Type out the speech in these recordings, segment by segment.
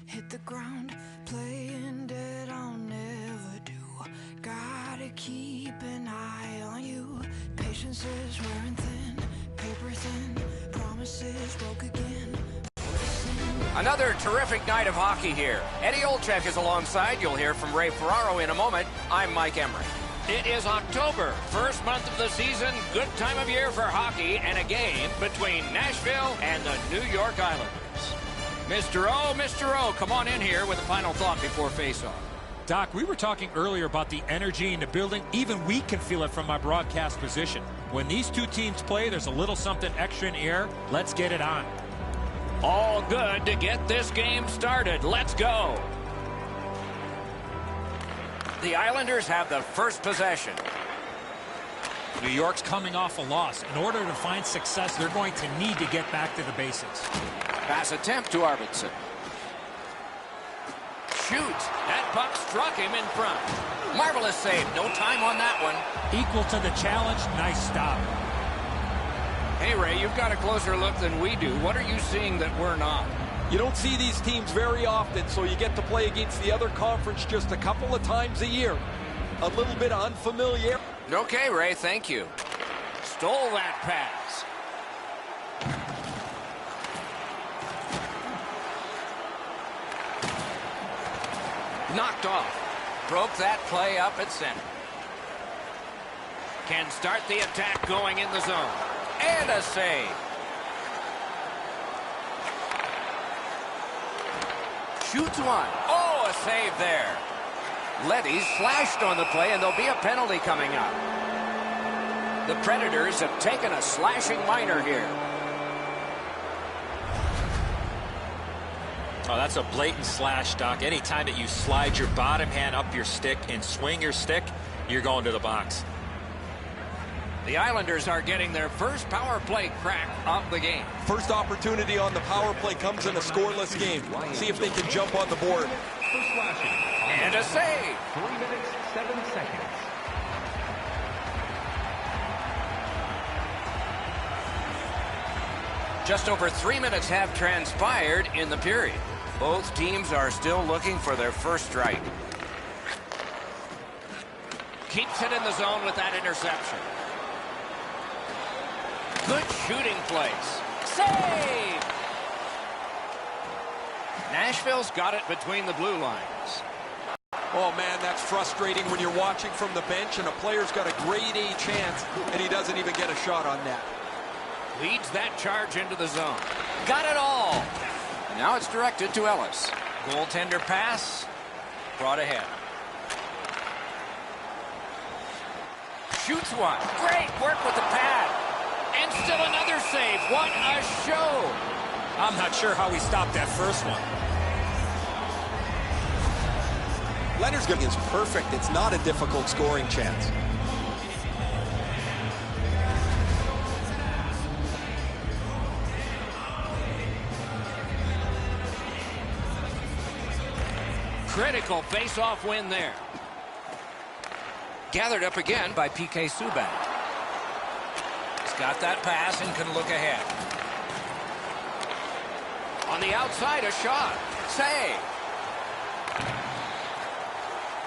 hit the ground, playing dead I'll never do. Gotta keep an eye on you. Patience is wearing thin, paper thin, promises broke again. Another terrific night of hockey here. Eddie Olczyk is alongside. You'll hear from Ray Ferraro in a moment. I'm Mike Emery. It is October, first month of the season. Good time of year for hockey and a game between Nashville and the New York Islanders. Mr. O, come on in here with a final thought before face-off. Doc, we were talking earlier about the energy in the building. Even we can feel it from my broadcast position. When these two teams play, there's a little something extra in the air. Let's get it on. All good to get this game started. Let's go. The Islanders have the first possession. New York's coming off a loss. In order to find success, they're going to need to get back to the basics. Pass attempt to Arvidsson. Shoots. That puck struck him in front. Marvelous save. No time on that one. Equal to the challenge. Nice stop. Hey, Ray, you've got a closer look than we do. What are you seeing that we're not? You don't see these teams very often, so you get to play against the other conference just a couple of times a year. A little bit unfamiliar. Okay, Ray, thank you. Stole that pass. Knocked off. Broke that play up at center. Can start the attack going in the zone. And a save. Shoots one. Oh, a save there. Leddy's slashed on the play, and there'll be a penalty coming up. The Predators have taken a slashing minor here. Oh, that's a blatant slash, Doc. Anytime that you slide your bottom hand up your stick and swing your stick, you're going to the box. The Islanders are getting their first power play crack of the game. First opportunity on the power play comes in a scoreless game. See if they can jump on the board. And a save. 3 minutes, 7 seconds. Just over 3 minutes have transpired in the period. Both teams are still looking for their first strike. Keeps it in the zone with that interception. Good shooting place. Save! Nashville's got it between the blue lines. Oh, man, that's frustrating when you're watching from the bench and a player's got a grade A chance and he doesn't even get a shot on that. Leads that charge into the zone. Got it all. And now it's directed to Ellis. Goaltender pass. Brought ahead. Shoots one. Great work with the pad. And still another save. What a show. I'm not sure how he stopped that first one. Leonard's game is perfect. It's not a difficult scoring chance. Critical face-off win there. Gathered up again by P.K. Subban. He's got that pass and can look ahead. On the outside, a shot. Save.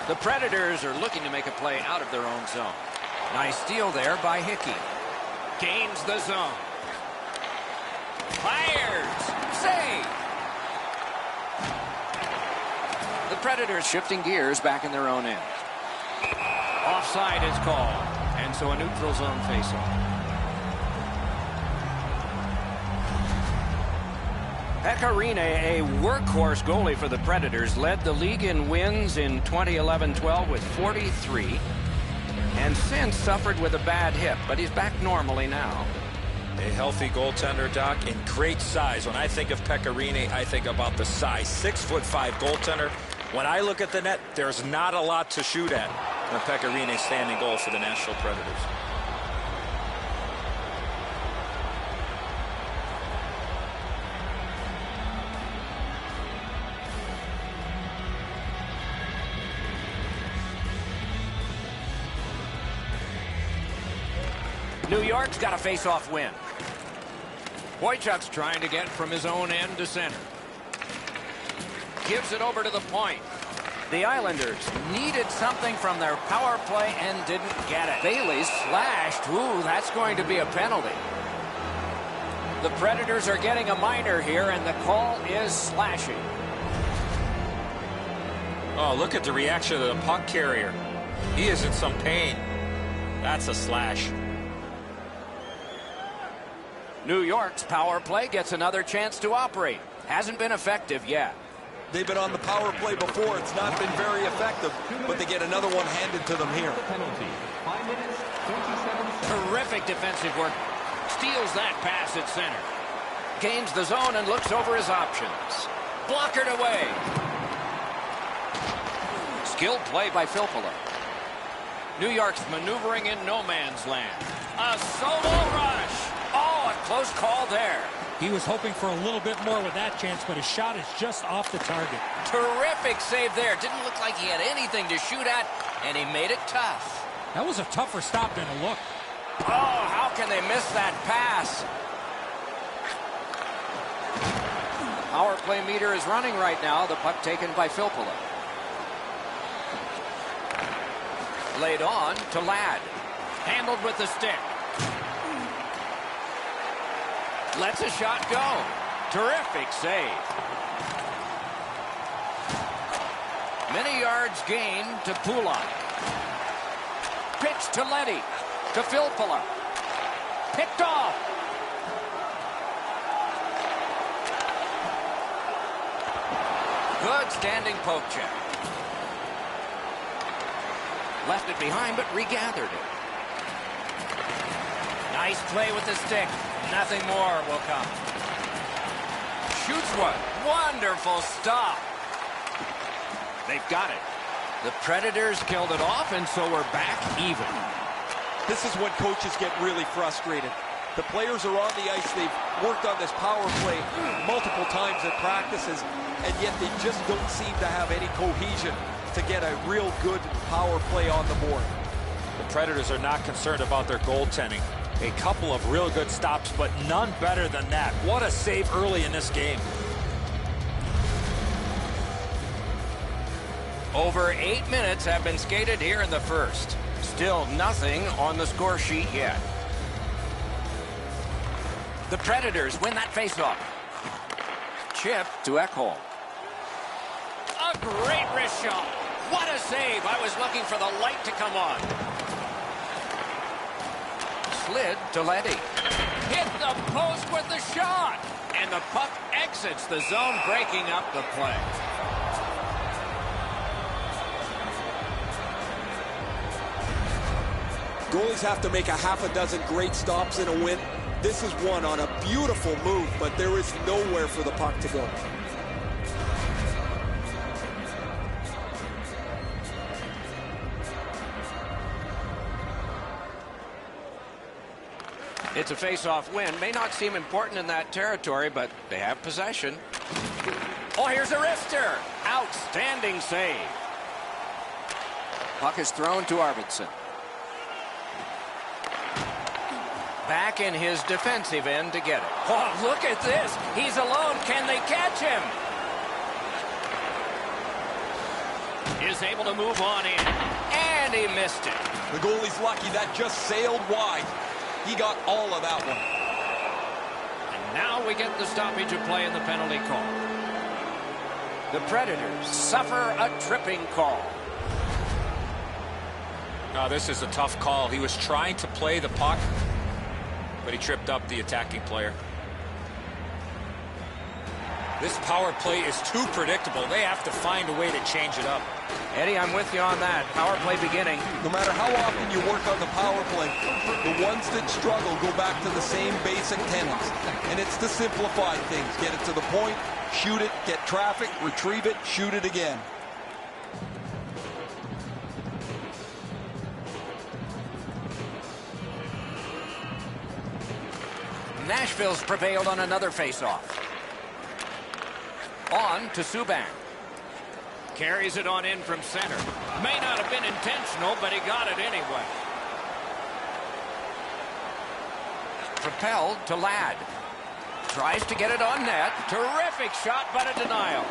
The Predators are looking to make a play out of their own zone. Nice steal there by Hickey. Gains the zone. Fires. Save. The Predators shifting gears back in their own end. Offside is called, and so a neutral zone faceoff. Pecorine, a workhorse goalie for the Predators, led the league in wins in 2011-12 with 43, and since suffered with a bad hip, but he's back normally now. A healthy goaltender, Doc, in great size. When I think of Pecorine, I think about the size. 6'5" goaltender. When I look at the net, there's not a lot to shoot at when Pecorine standing goal for the Nashville Predators. New York's got a face-off win. Wojciech's trying to get from his own end to center. gives it over to the point. The Islanders needed something from their power play and didn't get it. Bailey slashed. Ooh, that's going to be a penalty. The Predators are getting a minor here, and the call is slashing. Oh, look at the reaction of the puck carrier. He is in some pain. That's a slash. New York's power play gets another chance to operate. Hasn't been effective yet. They've been on the power play before. It's not been very effective, but they get another one handed to them here. Penalty. 5 minutes, 27 seconds. Terrific defensive work. Steals that pass at center. Gains the zone and looks over his options. Blockered away. Skilled play by Filppula. New York's maneuvering in no man's land. A solo rush. Oh, a close call there. He was hoping for a little bit more with that chance, but his shot is just off the target. Terrific save there. Didn't look like he had anything to shoot at, and he made it tough. That was a tougher stop than a look. Oh, how can they miss that pass? Power play meter is running right now. The puck taken by Filppula. Laid on to Ladd. Handled with the stick. Lets a shot go. Terrific save. Many yards gained to Pulak. Pitch to Leddy. To Filppula. Picked off. Good standing poke check. Left it behind, but regathered it. Nice play with the stick. Nothing more will come. Shoots one. Wonderful stop. They've got it. The Predators killed it off, and so we're back even. This is when coaches get really frustrated. The players are on the ice. They've worked on this power play multiple times at practices, and yet they just don't seem to have any cohesion to get a real good power play on the board. The Predators are not concerned about their goaltending. A couple of real good stops, but none better than that. What a save early in this game. Over 8 minutes have been skated here in the first. Still nothing on the score sheet yet. The Predators win that faceoff. Chip to Ekholm. A great wrist shot. What a save. I was looking for the light to come on. Slid to Leddy. Hit the post with the shot. And the puck exits the zone, breaking up the play. Goalies have to make a half a dozen great stops in a win. This is one on a beautiful move, but there is nowhere for the puck to go. It's a face-off win. May not seem important in that territory, but they have possession. Oh, here's a wrister. Outstanding save. Puck is thrown to Arvidsson. Back in his defensive end to get it. Oh, look at this. He's alone. Can they catch him? Is able to move on in. And he missed it. The goalie's lucky. That just sailed wide. He got all of that one. And now we get the stoppage of play in the penalty call. The Predators suffer a tripping call. No, this is a tough call. He was trying to play the puck, but he tripped up the attacking player. This power play is too predictable. They have to find a way to change it up. Eddie, I'm with you on that. Power play beginning. No matter how often you work on the power play, the ones that struggle go back to the same basic tenets. And it's to simplify things. Get it to the point, shoot it, get traffic, retrieve it, shoot it again. Nashville's prevailed on another faceoff. On to Subban. Carries it on in from center. May not have been intentional, but he got it anyway. Propelled to Ladd. Tries to get it on net. Terrific shot, but a denial.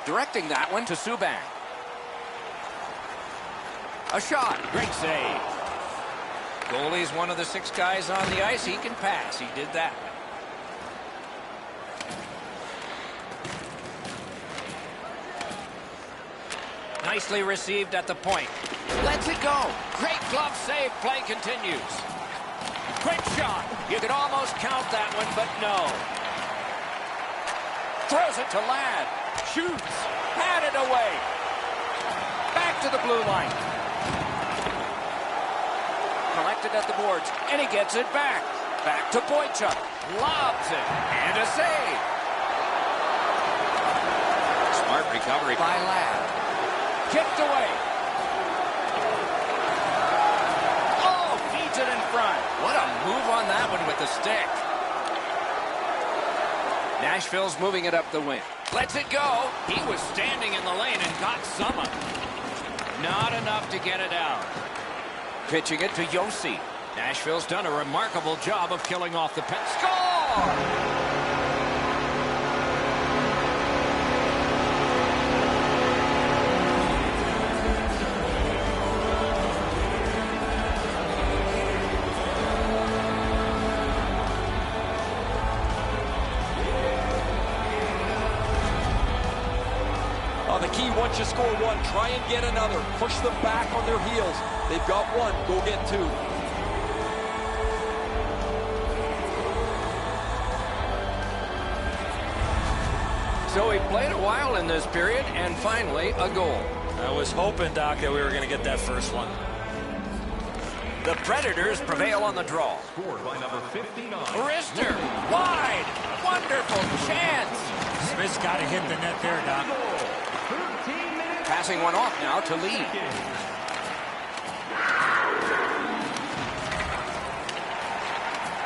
Directing that one to Subban. A shot. Great save. Goalie's one of the 6 guys on the ice. He can pass. He did that. Nicely received at the point. Lets it go. Great glove save. Play continues. Quick shot. You could almost count that one, but no. Throws it to Ladd. Shoots. Had it away. Back to the blue line. Collected at the boards, and he gets it back. Back to Boychuk. Lobs it. And a save. Smart recovery by Ladd. Kicked away. Oh, feeds it in front. What a move on that one with the stick. Nashville's moving it up the wing. Lets it go. He was standing in the lane and got some of it. Not enough to get it out. Pitching it to Yossi. Nashville's done a remarkable job of killing off the pen. Score! The key, once you score one, try and get another. Push them back on their heels. They've got one. Go get 2. So he played a while in this period, and finally a goal. I was hoping, Doc, that we were going to get that first one. The Predators prevail on the draw. Scored by number 59. Rister, wide, wonderful chance. Smith's got to hit the net there, Doc. 13 minutes. Passing one off now to Lee.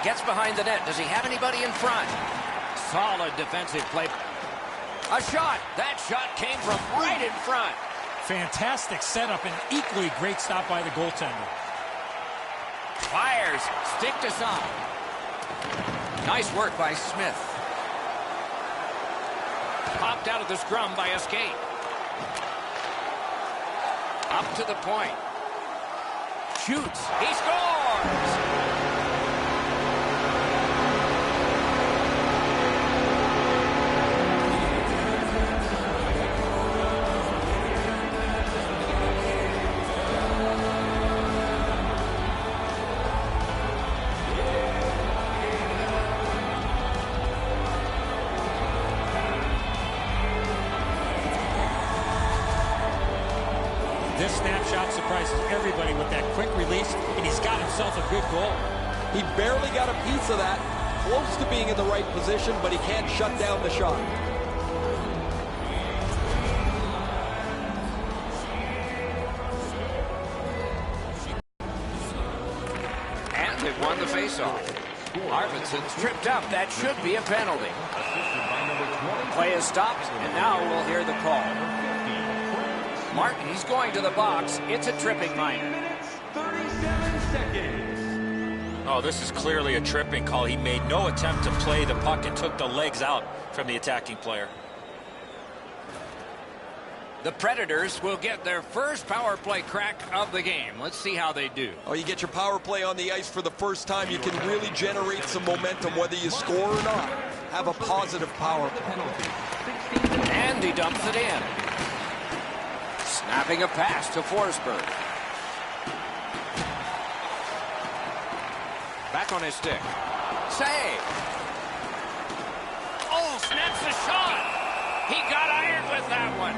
Gets behind the net. Does he have anybody in front? Solid defensive play. A shot. That shot came from right in front. Fantastic setup and equally great stop by the goaltender. Fires. Stick to side. Nice work by Smith. Popped out of the scrum by Escape. Up to the point. Shoots. He scores! This snapshot surprises everybody with that quick release, and he's got himself a good goal. He barely got a piece of that. Close to being in the right position, but he can't shut down the shot. And they've won the faceoff. Arvidsson's tripped up. That should be a penalty. Play is stopped, and now we'll hear the call. Martin's going to the box. It's a tripping minor. 37 seconds. Oh, this is clearly a tripping call. He made no attempt to play the puck and took the legs out from the attacking player. The Predators will get their first power play crack of the game. Let's see how they do. Oh, you get your power play on the ice for the first time. You can really generate some momentum whether you score or not. Have a positive power play. And he dumps it in. Snapping a pass to Forsberg. Back on his stick. Save. Oh, snaps the shot. He got iron with that one.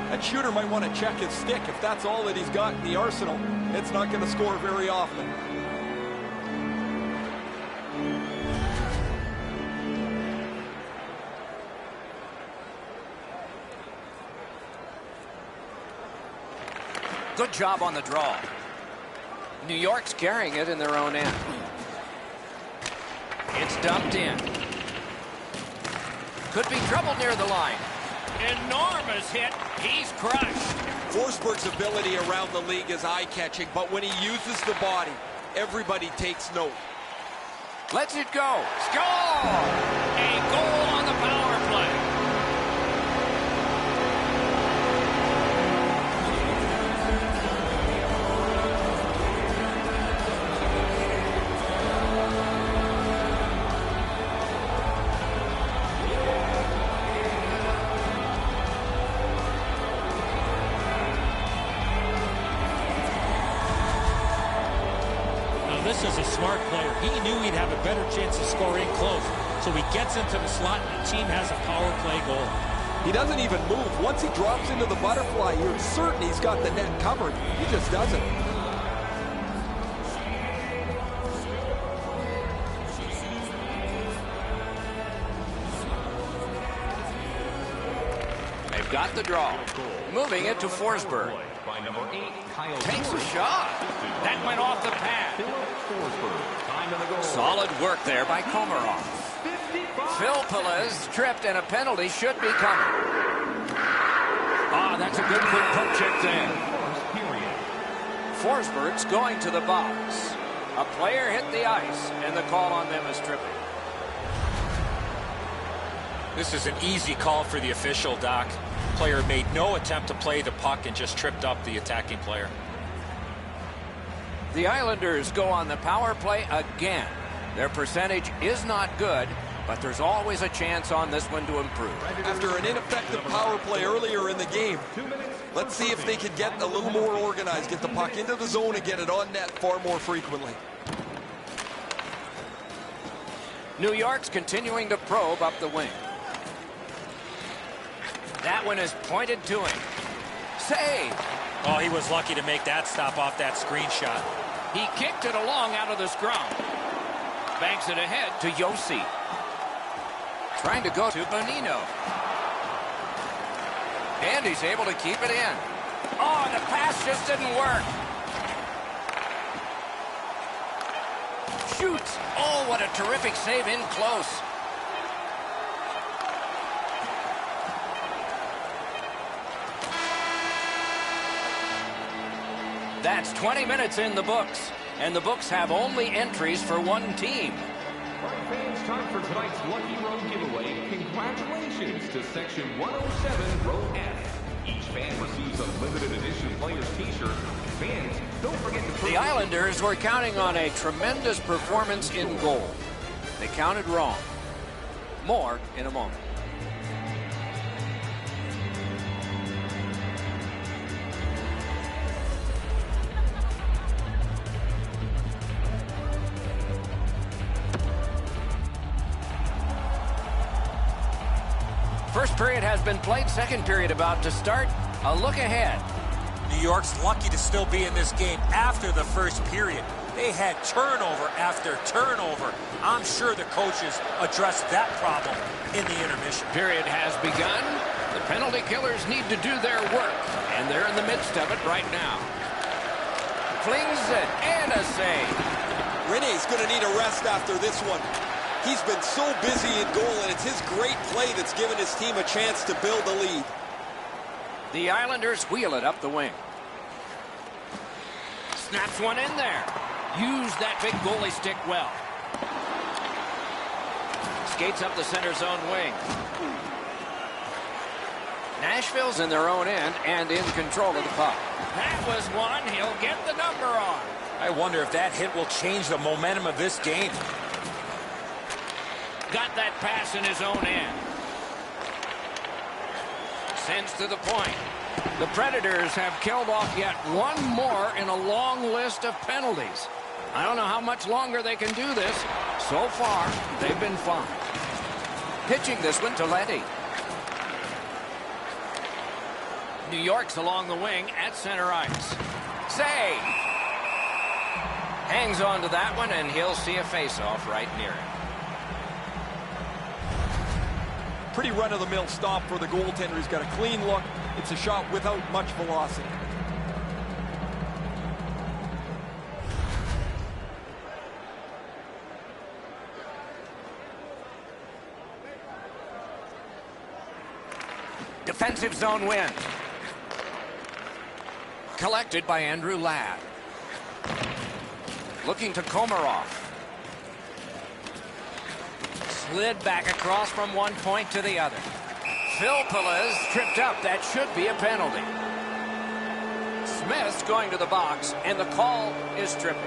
That shooter might want to check his stick. If that's all that he's got in the arsenal, it's not going to score very often. Good job on the draw. New York's carrying it in their own end. It's dumped in. Could be trouble near the line. Enormous hit. He's crushed. Forsberg's ability around the league is eye-catching, but when he uses the body, everybody takes note. Lets it go. Score! A goal on the power play. This is a smart player. He knew he'd have a better chance of scoring close. So he gets into the slot and the team has a power play goal. He doesn't even move. Once he drops into the butterfly, you're certain he's got the net covered. He just doesn't. They've got the draw. Moving it to Forsberg. Takes a shot. That went off the pad. Solid work there by Komarov. Phil Pelez tripped and a penalty should be coming. That's a good quick poke check there. Forsberg's going to the box. A player hit the ice and the call on them is tripping. This is an easy call for the official, Doc. Player made no attempt to play the puck and just tripped up the attacking player. The Islanders go on the power play again. Their percentage is not good, but there's always a chance on this one to improve. After an ineffective power play earlier in the game, let's see if they can get a little more organized, get the puck into the zone and get it on net far more frequently. New York's continuing to probe up the wing. That one is pointed to him. Save! Oh, he was lucky to make that stop off that screenshot. He kicked it along out of the scrum. Banks it ahead to Yossi. Trying to go to Bonino. And he's able to keep it in. Oh, the pass just didn't work. Shoots. Oh, what a terrific save in close. That's 20 minutes in the books, and the books have only entries for one team. All right, fans, time for tonight's Lucky Row giveaway. Congratulations to Section 107, Row F. Each fan receives a limited edition player's t-shirt. Fans, don't forget to... The Islanders were counting on a tremendous performance in goal. They counted wrong. More in a moment. First period has been played. Second period about to start. A look ahead. New York's lucky to still be in this game after the first period. They had turnover after turnover. I'm sure the coaches addressed that problem in the intermission. Period has begun. The penalty killers need to do their work, and they're in the midst of it right now. Flings it, and a save. Rene's going to need a rest after this one. He's been so busy in goal, and it's his great play that's given his team a chance to build a lead. The Islanders wheel it up the wing. Snaps one in there. Use that big goalie stick well. Skates up the center zone wing. Nashville's in their own end and in control of the puck. That was one. He'll get the number on. I wonder if that hit will change the momentum of this game. Got that pass in his own end. Sends to the point. The Predators have killed off yet one more in a long list of penalties. I don't know how much longer they can do this. So far, they've been fine. Pitching this one to Letty. New York's along the wing at center ice. Save! Hangs on to that one, and he'll see a face-off right near him. Pretty run-of-the-mill stop for the goaltender. He's got a clean look. It's a shot without much velocity. Defensive zone win. Collected by Andrew Ladd. Looking to Komarov. Slid back across from one point to the other. Filppula's tripped up. That should be a penalty. Smith's going to the box, and the call is tripping.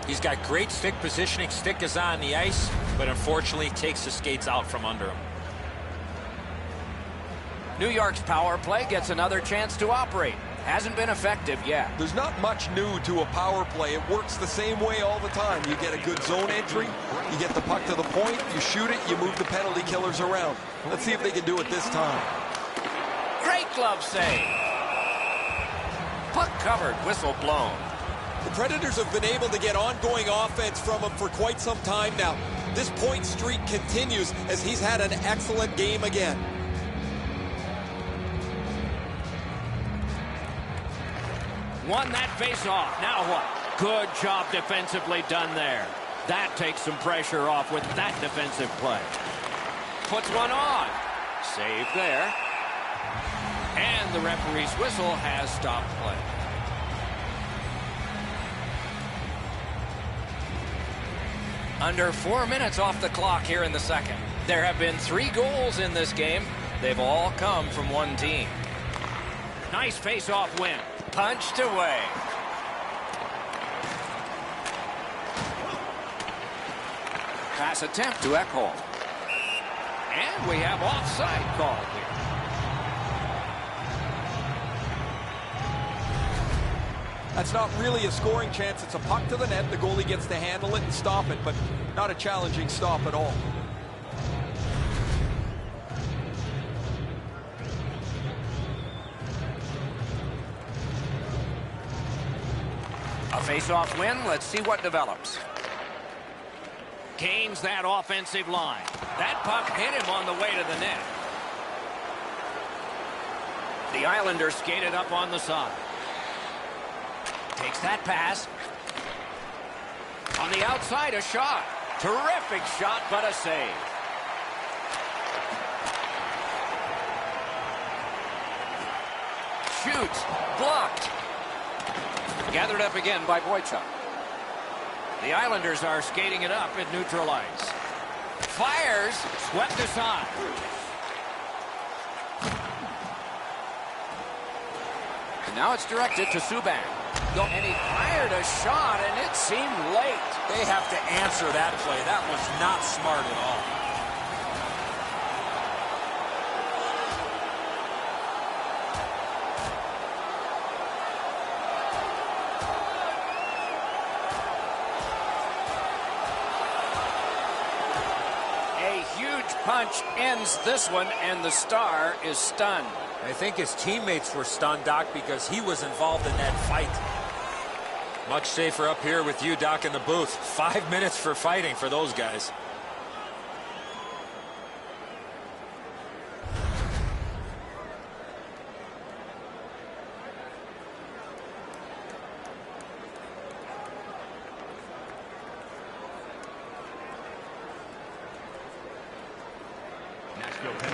He's got great stick positioning. Stick is on the ice, but unfortunately takes the skates out from under him. New York's power play gets another chance to operate. Hasn't been effective yet. There's not much new to a power play. It works the same way all the time. You get a good zone entry, you get the puck to the point, you shoot it, you move the penalty killers around. Let's see if they can do it this time. Great glove save. Puck covered, whistle blown. The Predators have been able to get ongoing offense from him for quite some time now. This point streak continues as he's had an excellent game again. Won that face-off. Now what? Good job defensively done there. That takes some pressure off with that defensive play. Puts one on. Save there. And the referee's whistle has stopped play. Under 4 minutes off the clock here in the second. There have been 3 goals in this game. They've all come from one team. Nice face-off win. Punched away. Pass attempt to Ekholm. And we have offside called here. That's not really a scoring chance. It's a puck to the net. The goalie gets to handle it and stop it, but not a challenging stop at all. A face-off win. Let's see what develops. Gains that offensive line. That puck hit him on the way to the net. The Islanders skated up on the side. Takes that pass. On the outside, a shot. Terrific shot, but a save. Shoots. Blocked. Gathered up again by Boychuk. The Islanders are skating it up at neutral ice. Fires. Swept aside. And now it's directed to Subban. And he fired a shot, and it seemed late. They have to answer that play. That was not smart at all. A huge punch ends this one, and the Star is stunned. I think his teammates were stunned, Doc, because he was involved in that fight. Much safer up here with you, Doc, in the booth. 5 minutes for fighting for those guys.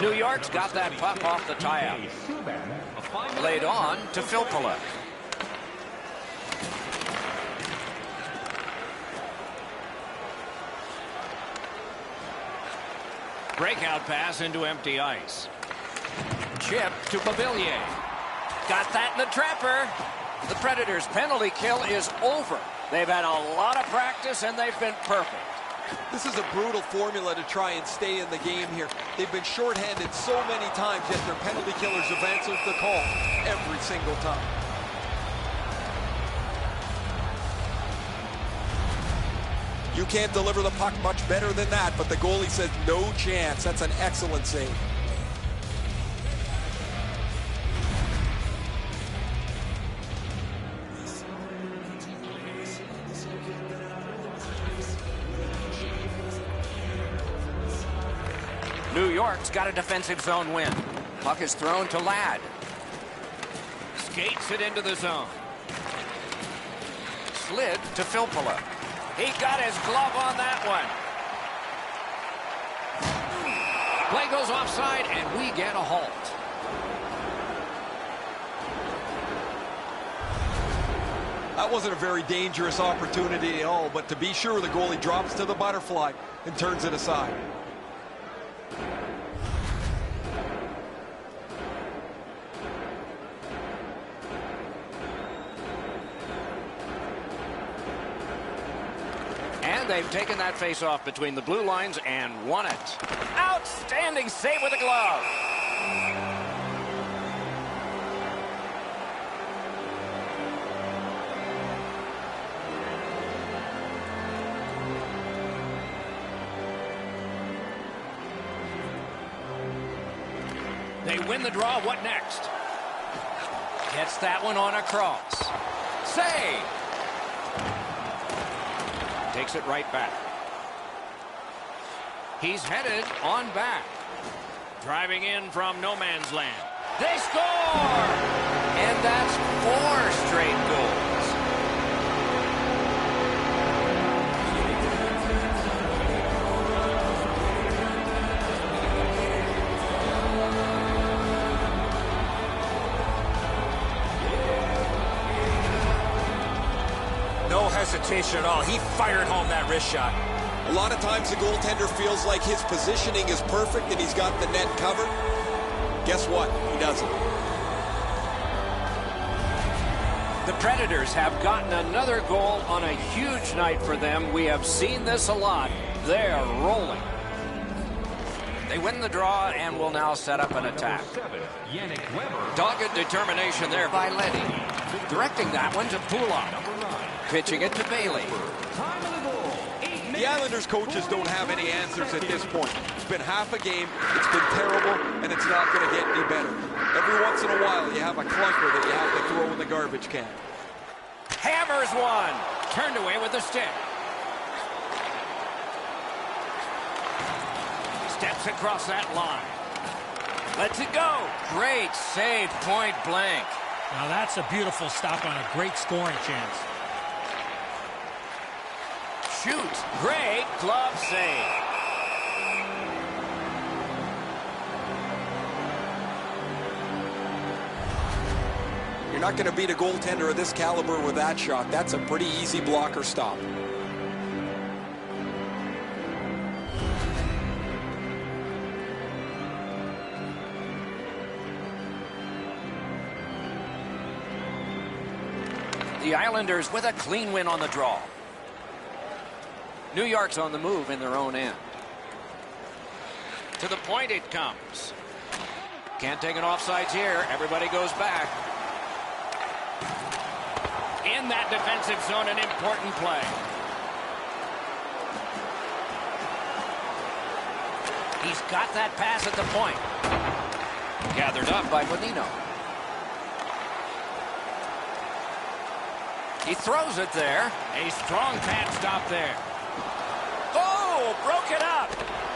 New York's got that puck off the tie-up. Laid on to Filppula. Breakout pass into empty ice. Chip to Beauvillier. Got that in the trapper. The Predators' penalty kill is over. They've had a lot of practice, and they've been perfect. This is a brutal formula to try and stay in the game here. They've been shorthanded so many times, yet their penalty killers have answered the call every single time. You can't deliver the puck much better than that, but the goalie says no chance. That's an excellent save. New York's got a defensive zone win. Puck is thrown to Ladd. Skates it into the zone. Slid to Filppula. He got his glove on that one. Play goes offside, and we get a halt. That wasn't a very dangerous opportunity at all, but to be sure, the goalie drops to the butterfly and turns it aside. And they've taken that face-off between the blue lines and won it. Outstanding save with a glove. They win the draw. What next? Gets that one on a cross. Save. Takes it right back. He's headed on back. Driving in from no man's land. They score! And that's 4 straight goals. No hesitation at all. He fired home that wrist shot. A lot of times the goaltender feels like his positioning is perfect and he's got the net covered. Guess what? He doesn't. The Predators have gotten another goal on a huge night for them. We have seen this a lot. They're rolling. They win the draw and will now set up an attack. Dogged determination there by Letty. Directing that one to Pulak. Pitching it to Bailey. The Islanders coaches don't have any answers at this point. It's been half a game, it's been terrible, and it's not going to get any better. Every once in a while, you have a clunker that you have to throw in the garbage can. Hammers one. Turned away with the stick. Steps across that line. Lets it go. Great save, point blank. Now that's a beautiful stop on a great scoring chance. Shoots. Great glove save. You're not going to beat a goaltender of this caliber with that shot. That's a pretty easy blocker stop. The Islanders with a clean win on the draw. New York's on the move in their own end. To the point it comes. Can't take an offsides here. Everybody goes back. In that defensive zone, an important play. He's got that pass at the point. Gathered up by Bonino. He throws it there. A strong pad stop there. Oh, broke it up.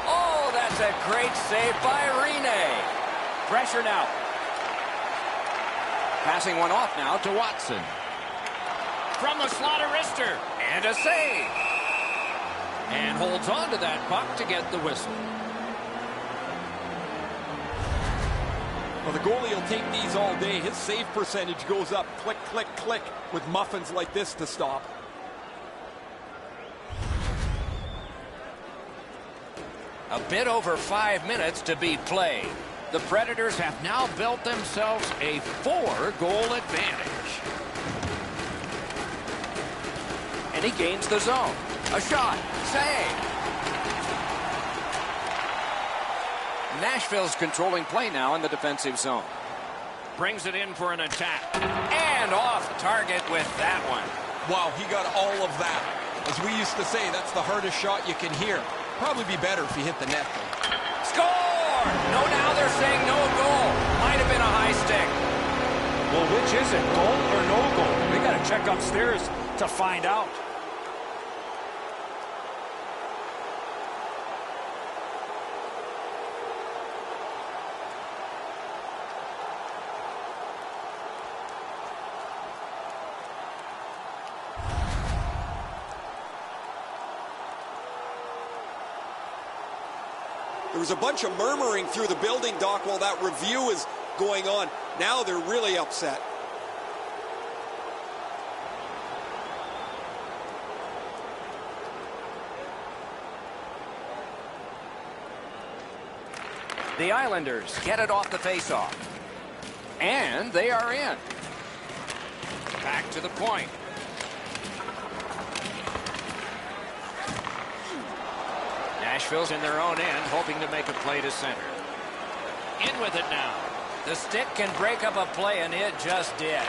Oh, that's a great save by Rene. Pressure now. Passing one off now to Watson. From the slot of wrister. And a save. And holds on to that puck to get the whistle. Well, the goalie will take these all day. His save percentage goes up. Click, click, click with muffins like this to stop. A bit over 5 minutes to be played. The Predators have now built themselves a 4-goal advantage. And he gains the zone. A shot. Save. Nashville's controlling play now in the defensive zone. Brings it in for an attack. And off target with that one. Wow, he got all of that. As we used to say, that's the hardest shot you can hear. Probably be better if you hit the net, though. Score! No, now they're saying no goal. Might have been a high stick. Well, which is it, goal or no goal? We got to check upstairs to find out. There was a bunch of murmuring through the building, Doc, while that review is going on. Now they're really upset. The Islanders get it off the faceoff. And they are in. Back to the point. Nashville's in their own end, hoping to make a play to center. In with it now. The stick can break up a play, and it just did.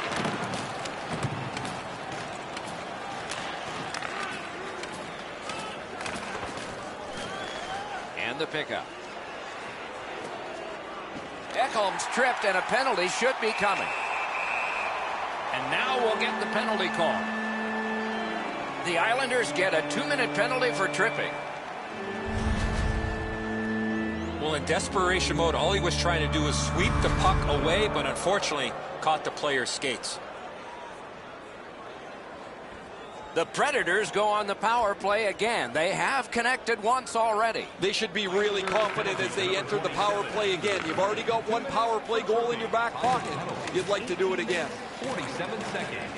And the pickup. Ekholm's tripped, and a penalty should be coming. And now we'll get the penalty call. The Islanders get a 2-minute penalty for tripping. Well, in desperation mode, all he was trying to do was sweep the puck away, but unfortunately caught the player's skates. The Predators go on the power play again. They have connected once already. They should be really confident as they enter the power play again. You've already got one power play goal in your back pocket. You'd like to do it again. 47 seconds.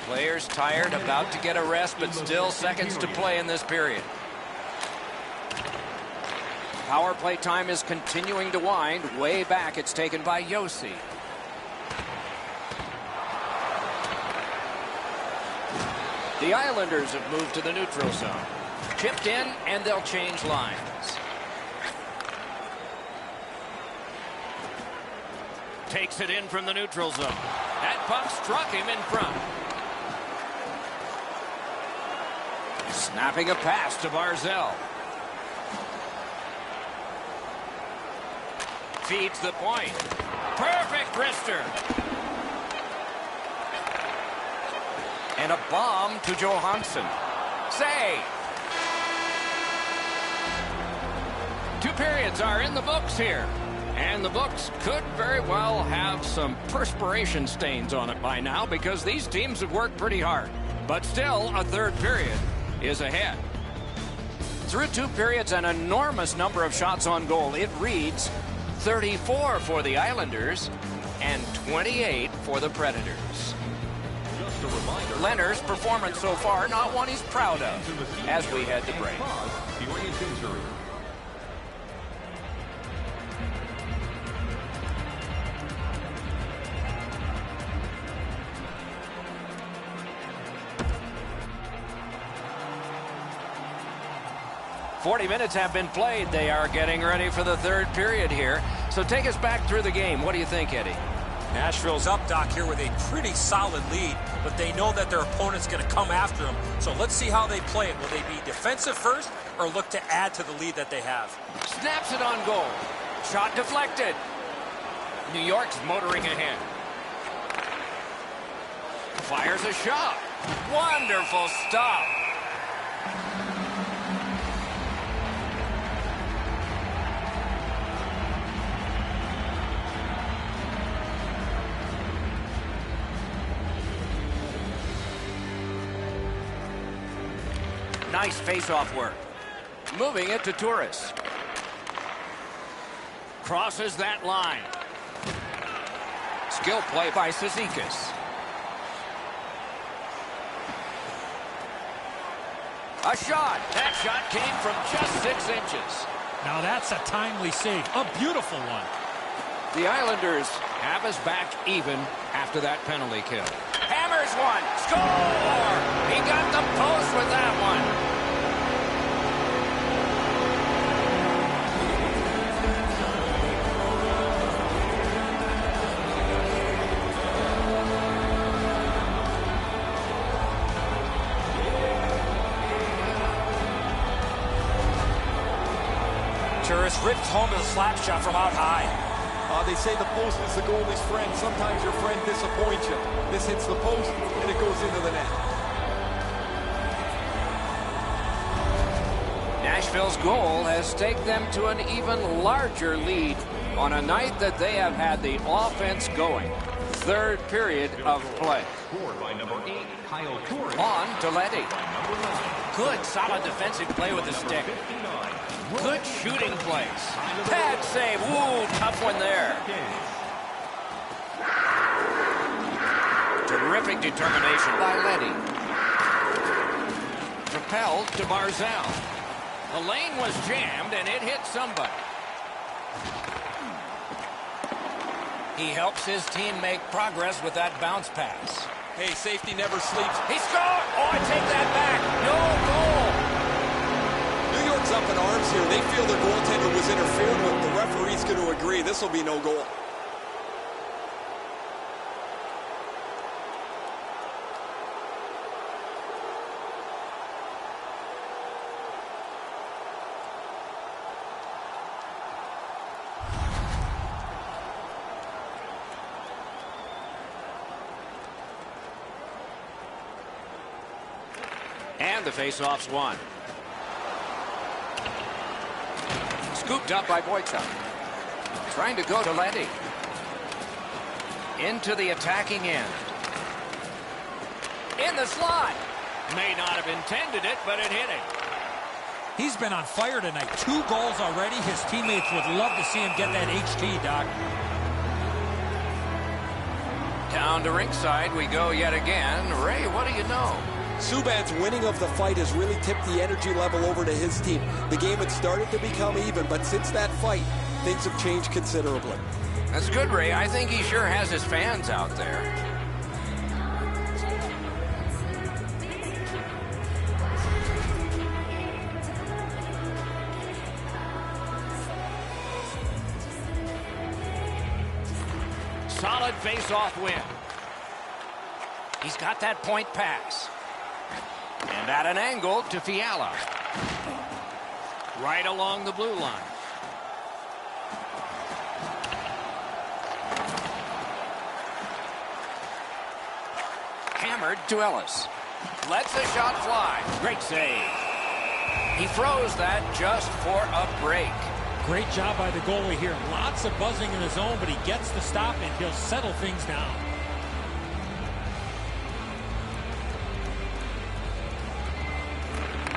Players tired, about to get a rest, but still seconds to play in this period. Power play time is continuing to wind. Way back, it's taken by Yossi. The Islanders have moved to the neutral zone. Chipped in, and they'll change lines. Takes it in from the neutral zone. That puck struck him in front. Snapping a pass to Barzell. Feeds the point. Perfect wrister. And a bomb to Johansson. Save. 2 periods are in the books here. And the books could very well have some perspiration stains on it by now because these teams have worked pretty hard. But still, a 3rd period is ahead. Through 2 periods, an enormous number of shots on goal. It reads 34 for the Islanders and 28 for the Predators. Just a reminder, Leonard's performance so far, not one he's proud of, as we head to break. serious injury. "40 minutes have been played. They are getting ready for the 3rd period here. So take us back through the game. What do you think, Eddie? Nashville's up, Doc, here with a pretty solid lead, but they know that their opponent's going to come after them. So let's see how they play it. Will they be defensive first or look to add to the lead that they have? Snaps it on goal. Shot deflected. New York's motoring ahead. Fires a shot. Wonderful stop. Nice face-off work. Moving it to Turris. Crosses that line. Skill play by Cizikas. A shot. That shot came from just 6 inches. Now that's a timely save. A beautiful one. The Islanders have us back even after that penalty kill. Hammers one. Score! He got the post with that one. Turris ripped home a slap shot from out high. They say the post is the goalie's friend. Sometimes your friend disappoints you. This hits the post, and it goes into the net. Nashville's goal has taken them to an even larger lead on a night that they have had the offense going. 3rd period of play. Scored by number 8, Kyle Turris. On to Letty. By number 9. Good, solid defensive play with the stick. 59. Good shooting plays. Pad save. Ooh, tough one there. Terrific determination by Letty. Propelled to Barzell. The lane was jammed, and it hit somebody. He helps his team make progress with that bounce pass. Hey, safety never sleeps. He scored! Oh, I take that back. No goal. New York's up in arms here. They feel their goaltender was interfered with. The referee's going to agree. This will be no goal. And the faceoff's won. Scooped up by Boychuk. Trying to go to Letty. Into the attacking end. In the slot. May not have intended it, but it hit him. He's been on fire tonight. 2 goals already. His teammates would love to see him get that HT, Doc. Down to ringside we go yet again. Ray, what do you know? Subban's winning of the fight has really tipped the energy level over to his team. The game had started to become even, but since that fight, things have changed considerably. That's good, Ray. I think he sure has his fans out there. Solid face-off win. He's got that point pass. And at an angle to Fiala. Right along the blue line. Hammered to Ellis. Lets the shot fly. Great save. He froze that just for a break. Great job by the goalie here. Lots of buzzing in the zone, but he gets the stop and he'll settle things down.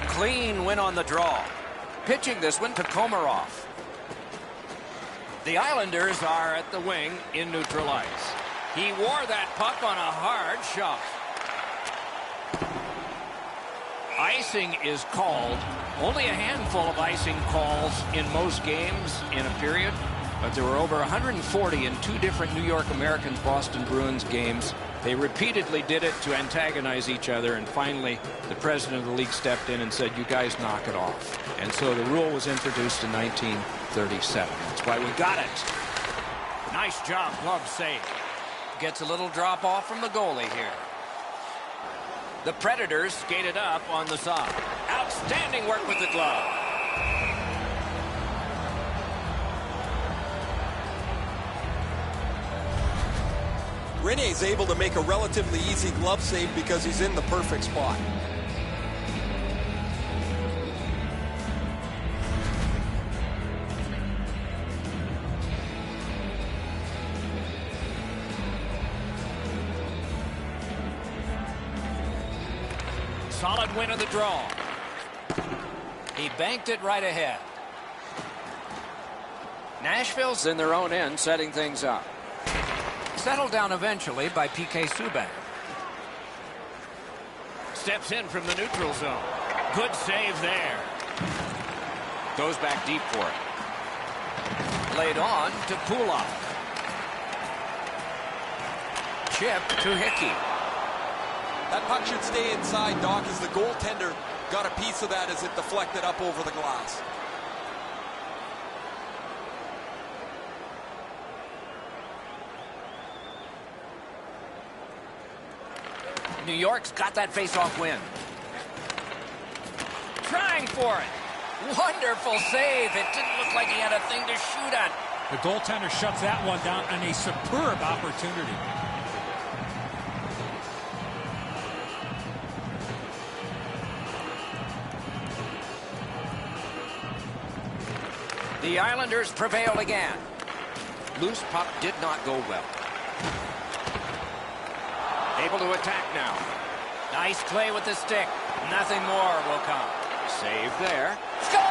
Clean win on the draw. Pitching this one to Komarov. The Islanders are at the wing in neutral ice. He wore that puck on a hard shot. Icing is called. Only a handful of icing calls in most games in a period, but there were over 140 in 2 different New York Americans-Boston Bruins games. They repeatedly did it to antagonize each other, and finally the president of the league stepped in and said, you guys knock it off. And so the rule was introduced in 1937. That's why we got it. Nice job, glove save. Gets a little drop off from the goalie here. The Predators skated up on the side. Outstanding work with the glove. Rene's able to make a relatively easy glove save because he's in the perfect spot. Solid win of the draw. He banked it right ahead. Nashville's in their own end, setting things up. Settled down eventually by P.K. Subban. Steps in from the neutral zone. Good save there. Goes back deep for it. Laid on to Pulak. Chip to Hickey. That puck should stay inside, Doc, as the goaltender got a piece of that as it deflected up over the glass. New York's got that face-off win. Trying for it. Wonderful save. It didn't look like he had a thing to shoot at. The goaltender shuts that one down on a superb opportunity. The Islanders prevail again. Loose puck did not go well. Able to attack now. Nice play with the stick. Nothing more will come. Save there. Score!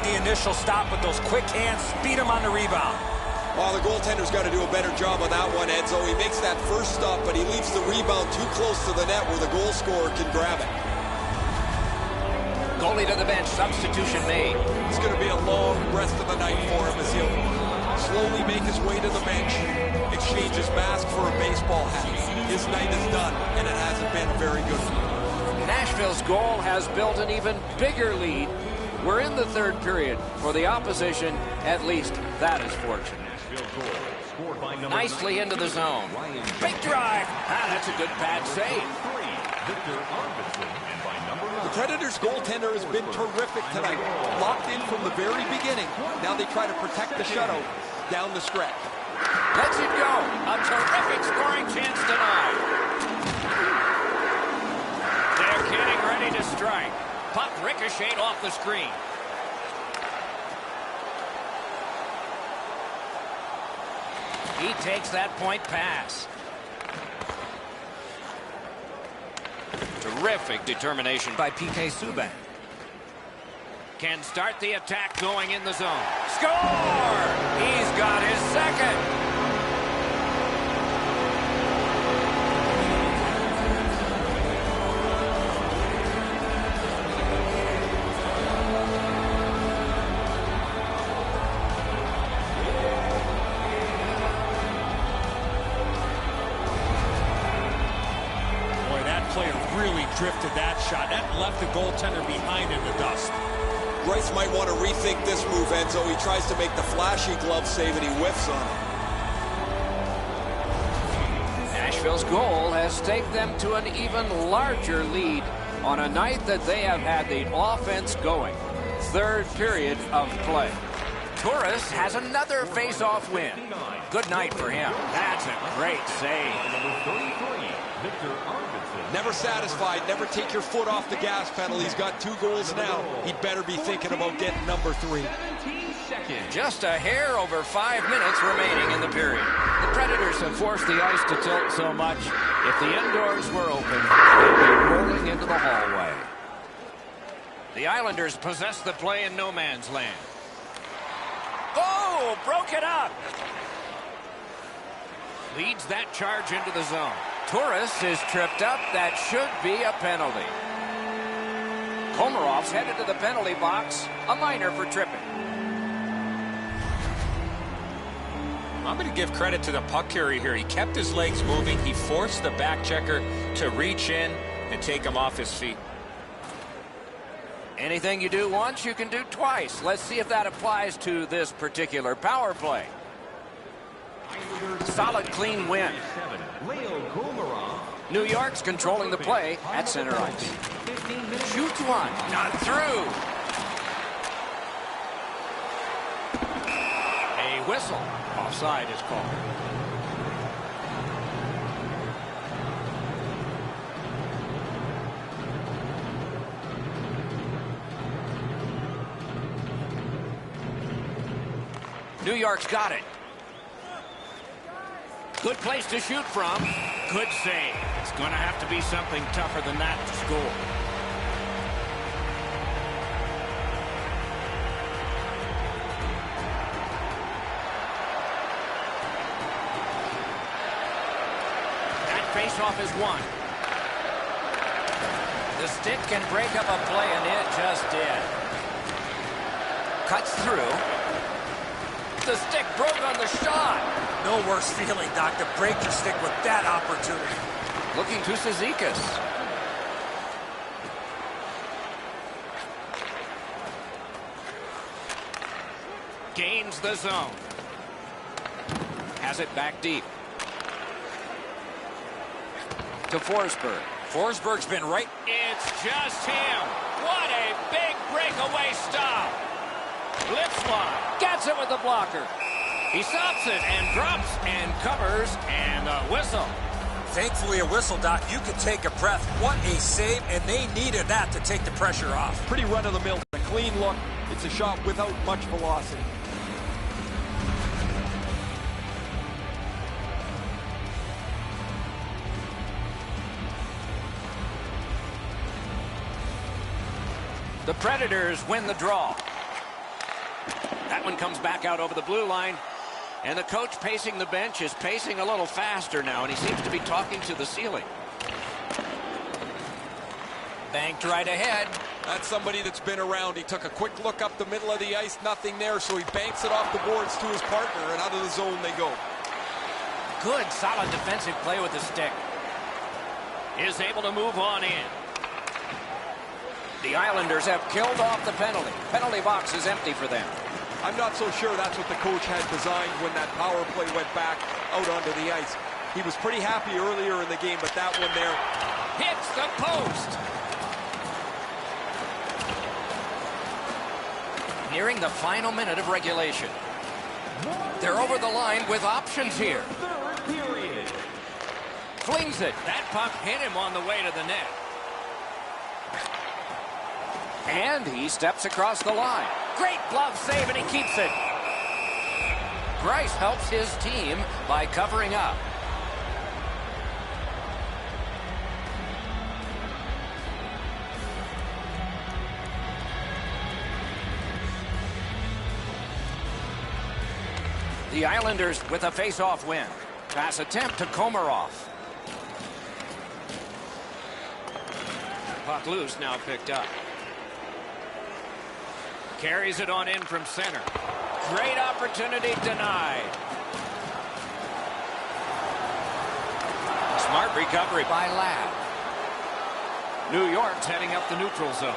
avoid the initial stop with those quick hands, speed him on the rebound. Well, the goaltender's got to do a better job on that one, Enzo. He makes that first stop, but he leaves the rebound too close to the net where the goal scorer can grab it. Goalie to the bench, substitution made. It's going to be a long rest of the night for him as he'll slowly make his way to the bench, exchange his mask for a baseball hat. His night is done, and it hasn't been a very good one. Nashville's goal has built an even bigger lead. We're in the third period. For the opposition, at least that is fortunate. Nicely into the zone. Big drive. That's a good pad save. The Predators' goaltender has been terrific tonight. Locked in from the very beginning. Now they try to protect the shutout down the stretch. Lets it go. A terrific scoring chance denied. They're getting ready to strike. Puck ricocheted off the screen. He takes that point pass. Terrific determination by P.K. Subban. Can start the attack going in the zone. Score! He's got his second. Drifted that shot. That left the goaltender behind in the dust. Bryce might want to rethink this move, Enzo. He tries to make the flashy glove save and he whiffs on it. Nashville's goal has taken them to an even larger lead on a night that they have had the offense going. Third period of play. Torres has another face-off win. Good night for him. That's a great save. Never satisfied. Never take your foot off the gas pedal. He's got 2 goals now. He'd better be thinking about getting number 3. Just a hair over 5 minutes remaining in the period. The Predators have forced the ice to tilt so much. If the indoors were open, they'd be rolling into the hallway. The Islanders possess the play in no man's land. Oh, broke it up. Leads that charge into the zone. Torres is tripped up. That should be a penalty. Komarov's headed to the penalty box. A minor for tripping. I'm going to give credit to the puck carrier here. He kept his legs moving. He forced the back checker to reach in and take him off his feet. Anything you do once, you can do twice. Let's see if that applies to this particular power play. Solid, clean win. New York's controlling the play at center ice. Shoots one, not through. A whistle. Offside is called. New York's got it. Good place to shoot from. Good save. It's going to have to be something tougher than that to score. That faceoff is won. The stick can break up a play, and it just did. Cuts through. The stick broke on the shot. No worse feeling, Doc, to break your stick with that opportunity. Looking to Cizikas. Gains the zone. Has it back deep. To Forsberg. Forsberg's been right. It's just him. What a big breakaway stop. Blitzline gets it with the blocker. He stops it and drops and covers and a whistle. Thankfully a whistle, Doc. You could take a breath. What a save, and they needed that to take the pressure off. Pretty run-of-the-mill. A clean look. It's a shot without much velocity. The Predators win the draw. That one comes back out over the blue line. And the coach pacing the bench is pacing a little faster now, and he seems to be talking to the ceiling. Banked right ahead. That's somebody that's been around. He took a quick look up the middle of the ice, nothing there, so he banks it off the boards to his partner, and out of the zone they go. Good, solid defensive play with the stick. Is able to move on in. The Islanders have killed off the penalty. Penalty box is empty for them. I'm not so sure that's what the coach had designed when that power play went back out onto the ice. He was pretty happy earlier in the game, but that one there hits the post. Nearing the final minute of regulation. They're over the line with options here. Flings it. That puck hit him on the way to the net. And he steps across the line. Great glove save, and he keeps it. Greiss helps his team by covering up. The Islanders with a face-off win. Pass attempt to Komarov. Puck loose, now picked up. Carries it on in from center. Great opportunity denied. Smart recovery by Ladd. New York's heading up the neutral zone.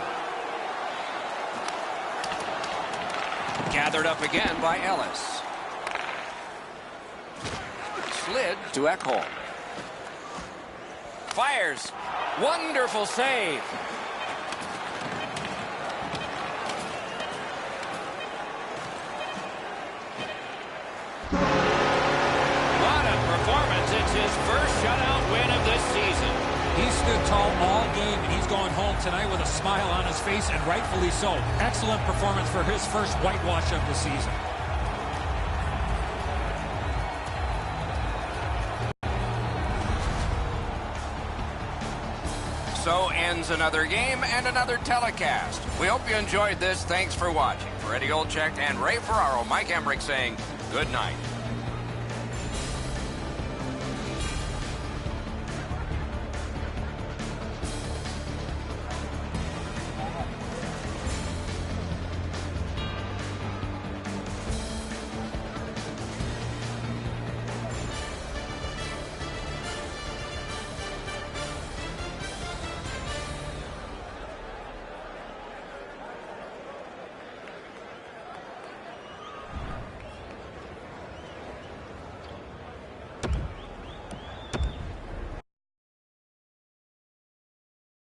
Gathered up again by Ellis. Slid to Ekholm. Fires. Wonderful save. His first shutout win of this season. He stood tall all game, and he's going home tonight with a smile on his face, and rightfully so. Excellent performance for his first whitewash of the season. So ends another game and another telecast. We hope you enjoyed this. Thanks for watching. For Eddie Olczyk and Ray Ferraro, Mike Emmerich saying good night.